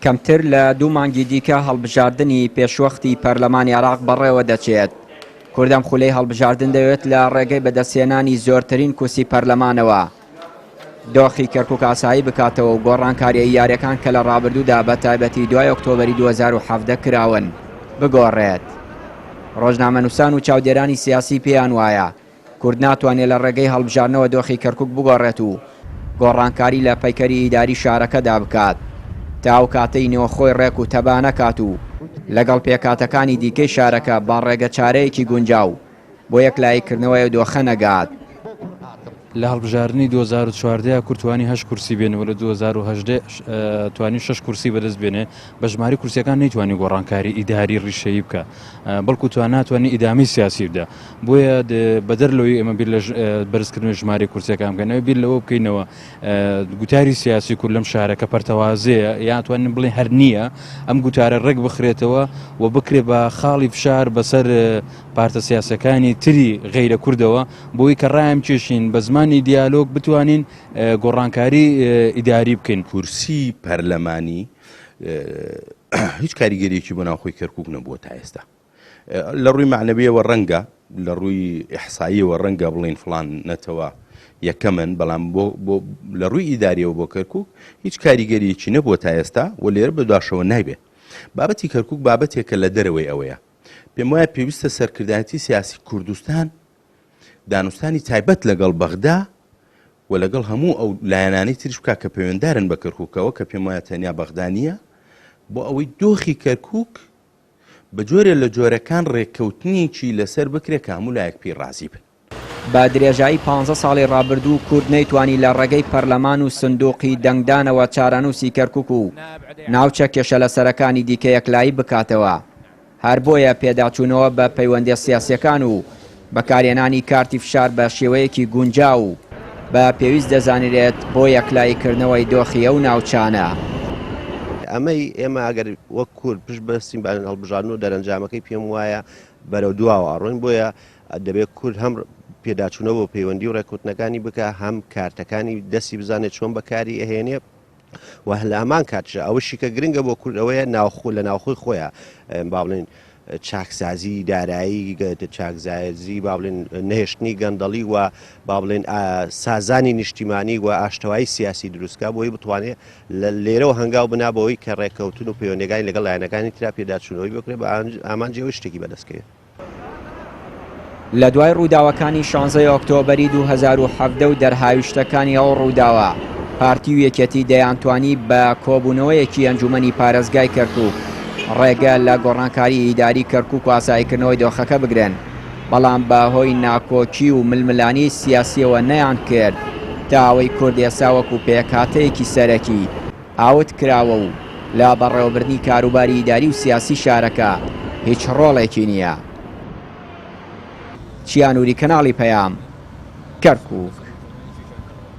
کەمتر لە 2 مانگی دیکە هەڵبژاردننی پێشوەختی پەرلەمانی عێراق بەڕێوە دەچێت. کوردەم خولەی هەڵبژاردن دەوێت لە ڕێگەی بەدەستێنانی زۆرترین کورسی پەرلەمانەوە دۆخی کەرکووک ئاسایی بکاتەوە و گۆڕانکاریە یاریەکان کە لە ڕابردوودا بە تایبەتی دوای ئۆکتۆبەری 2017 کراون بگۆڕێت. ڕۆژنامەنووسان و چاودێرانی سیاسی پێیان وایە کورد ناتوانێت لە ڕێگەی هەڵبژاردنەوە دۆخی کەرکووک بگۆڕێت و گۆڕانکاری لە پەیکەری ئیداری شارەکەدا بکات تا ئەو کاتەی نێوەخۆی ڕێک و تەبا نەکات و لەگەڵ پێکاتەکانی دیکەی شارەکە با ڕێگە چارەیەکی گونجاو بۆ یەکلاییکردنەوەی دۆخە نەگات. لە هەڵبژاردننی 2014 کورتوانی 8 کورسی بێنەوە لە 2018 توانی 6 کورسی بەدەست بێنێ بە ژماری کورسیەکان نەیتوانی گۆڕانکاری ئیداری ڕیشەیی بکە بەڵکو توان ناتوانانی ئیدامی سیاسی بدە بۆیە بەدەرلەوەی ئەمە بیر لە بەرزکردن ژماری کورسیەکان بکەنەوە بیر لەوە بکەینەوە گوتاری سیاسی کورد لەم شارەکە پەرتەوازەیە یانتوانین بڵێ هەر نییە ئەم گوتارە ڕێک بخرێتەوە و بکرێ بە خاڵی فشار بەسەر پارتە سیاسەکانی تری غەیرە کوردەوە بۆی کە ڕایم کێشین بە زمانی دیالۆگ بتوانین گۆڕانکاری ئیداری بکەین. کورسی پەرلەمانی هیچ کاریگەریەکی بۆ ناوخۆی کەرکووک نەبووە تا ئێستا. لە ڕووی معنەویەوە ڕەنگە لە ڕووی ئیحساییەوە ڕەنگە بڵێن فڵان نەتەوە یەکەمن بەڵام لە ڕووی ئیداریەوە بۆ کەرکووک هیچ کاریگەریەکی نەبووە تا ئێستا و لێرە بەدواشەوە نایبێت. بابەتی کەرکووک بابەتێکە لە دەرەوەی ئەوەیە. پێم وایە پێویستە سەرکردایەتی سیاسی کوردستان دانوستانی تایبەت لەگەڵ بەغدا و لەگەڵ هەموو ئەو لایەنانەی تریش بکات کە پەیوەنددارن بە کەرکووکەوە کە پێم وایە تەنیا بەغدا نییە بۆ ئەوەی دۆخی کەرکووک بە جۆرێ لە جۆرەکان ڕێککەوتنیکی لەسەر بکرێت کە هەموو لایەک پێی ڕازی بن. بە درێژایی 15 ساڵی ڕابردوو کورد نەیتوانی لە ڕێگەی پەرلەمان و سندوقی دەنگدانەوە چارەنووسی کەرکووک و ناوچە کێشە لەسەرەکانی دیکە یەکلایی بکاتەوە. هەر بۆیە پێداچوونەوە بە پەیوەندی سیاسیەکان و بەکارهێنانی کارتی فشار بە شێوەیەکی گونجاو و بە پێویست دەزانرێت بۆ یەکلاییکردنەوەی دۆخی ئەو ناوچانە. ئەمەی ئێمە ئەگەر وەک کورد پشت بەستین بە هەڵبژاردن و دەرەنجامەکەی پێم وایە بەرەو دواوە ڕۆین بۆیە دەبێت کورد هەم پێداچوونەوە بۆ پەیوەندی و ڕێکوتنەکانی بکە هەم کارتەکانی دەستی بزانێت چۆن بەکاری ئەهێنێ و لە ئەمان کاتژە ئەوەشی کە گرنگە بۆ کوردەوەیە لە ناوخۆی خۆیە با بڵێن چاکسازی دارایی چاکزایزی با بڵێن نهێشتنی گەندەڵی و با بڵێن سازانی نیشتیمانی و ئاشتەوایی سیاسی دروستکە بۆی بتوانێت لە لێرەوە هەنگاو بنابەوەی کە ڕێککەوتن و پەیوەندیەکانی لەگەڵ لایەنەکانی ترا پێداچوونەوەی بکرێت بە ئامانجیەوەی شتێکی بەدەستکەوێت. لە دوای ڕووداوەکانی 16 ئۆکتۆبەری 2017 و دەرهاویشتەکانی ئەو ڕووداوە پارتی و یەکێتی دەیانتوانی بە کۆبوونەوەیەکی ئەنجومەنی پارێزگای کەرکووک ڕێگە لە گۆڕانکاری ئیداری کەرکووک و ئاساییکردنەوەی دۆخەکە بگرن بەڵام بە هۆی ناکۆکی و ململانی سیاسیەوە نەیان کرد تا ئەوەی کورد ئێستا وەکو پێکهاتەیەکی سەرەکی ئاوت کراوە و لە بەڕێوەبردنی کاروباری ئیداری و سیاسی شارەکە هیچ ڕۆڵێکی نییە. چیانووری کەناڵی پەیام کەرکووک.